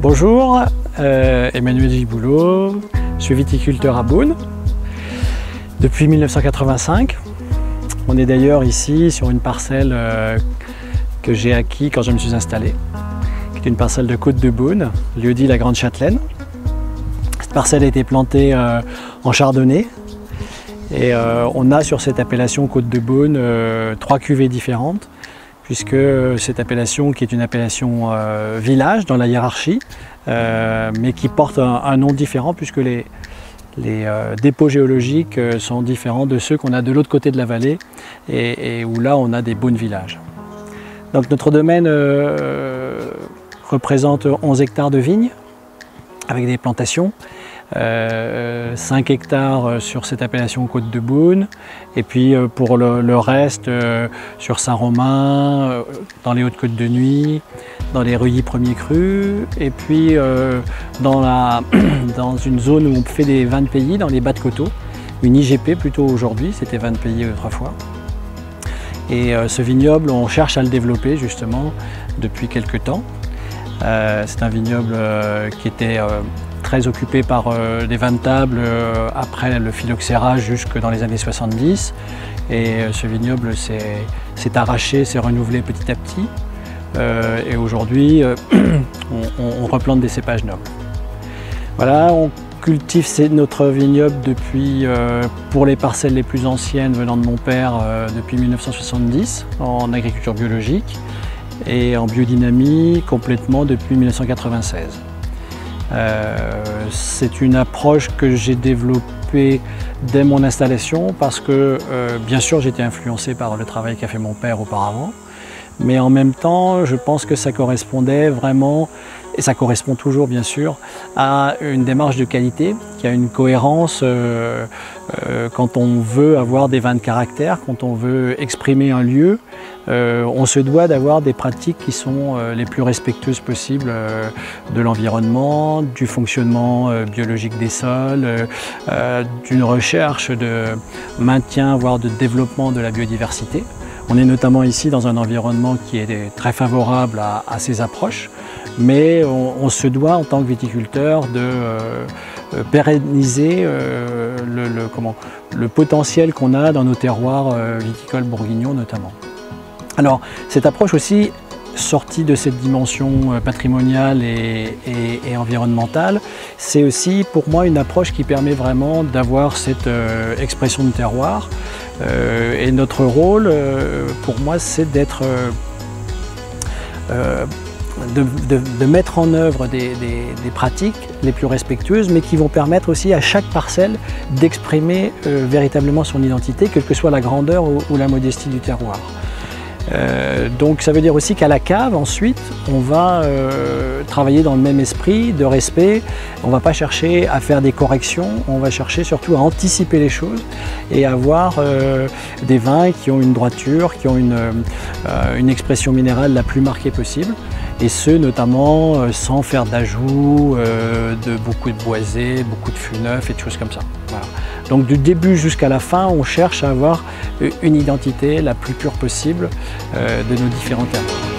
Bonjour, Emmanuel Giboulot, je suis viticulteur à Beaune depuis 1985. On est d'ailleurs ici sur une parcelle que j'ai acquis quand je me suis installé, qui est une parcelle de Côte de Beaune, lieu-dit la Grande Châtelaine. Cette parcelle a été plantée en chardonnay et on a sur cette appellation Côte de Beaune 3 cuvées différentes, puisque cette appellation, qui est une appellation village dans la hiérarchie, mais qui porte un nom différent puisque les dépôts géologiques sont différents de ceux qu'on a de l'autre côté de la vallée et où là on a des Beaune villages. Donc notre domaine représente 11 hectares de vignes avec des plantations. 5 hectares sur cette appellation Côte de Beaune et puis pour le reste sur Saint-Romain, dans les Hautes-Côtes de Nuits, dans les Reuilly premiers crus et puis dans une zone où on fait des vins de pays, dans les bas de coteaux, une IGP plutôt aujourd'hui, c'était vins de pays autrefois. Et ce vignoble, on cherche à le développer justement depuis quelques temps. C'est un vignoble qui était très occupé par des vins de table après le phylloxéra jusque dans les années 70. Et ce vignoble s'est arraché, s'est renouvelé petit à petit. Et aujourd'hui, on replante des cépages nobles. Voilà, on cultive notre vignoble depuis, pour les parcelles les plus anciennes venant de mon père, depuis 1970 en agriculture biologique et en biodynamie complètement depuis 1996. C'est une approche que j'ai développée dès mon installation parce que bien sûr j'étais influencé par le travail qu'a fait mon père auparavant, mais en même temps je pense que ça correspondait vraiment, et ça correspond toujours bien sûr, à une démarche de qualité qui a une cohérence quand on veut avoir des vins de caractère, quand on veut exprimer un lieu. On se doit d'avoir des pratiques qui sont les plus respectueuses possibles de l'environnement, du fonctionnement biologique des sols, d'une recherche de maintien, voire de développement de la biodiversité. On est notamment ici dans un environnement qui est très favorable à ces approches, mais on se doit en tant que viticulteur de pérenniser le potentiel qu'on a dans nos terroirs viticoles bourguignons notamment. Alors cette approche aussi, sortie de cette dimension patrimoniale et environnementale, c'est aussi pour moi une approche qui permet vraiment d'avoir cette expression de terroir. Et notre rôle, pour moi, c'est d'être, de mettre en œuvre des pratiques les plus respectueuses, mais qui vont permettre aussi à chaque parcelle d'exprimer véritablement son identité, quelle que soit la grandeur ou la modestie du terroir. Donc ça veut dire aussi qu'à la cave, ensuite, on va travailler dans le même esprit de respect. On ne va pas chercher à faire des corrections, on va chercher surtout à anticiper les choses et avoir des vins qui ont une droiture, qui ont une expression minérale la plus marquée possible. Et ce, notamment sans faire d'ajout de beaucoup de boisé, beaucoup de fûts neufs et de choses comme ça. Voilà. Donc du début jusqu'à la fin, on cherche à avoir une identité la plus pure possible de nos différents terroirs.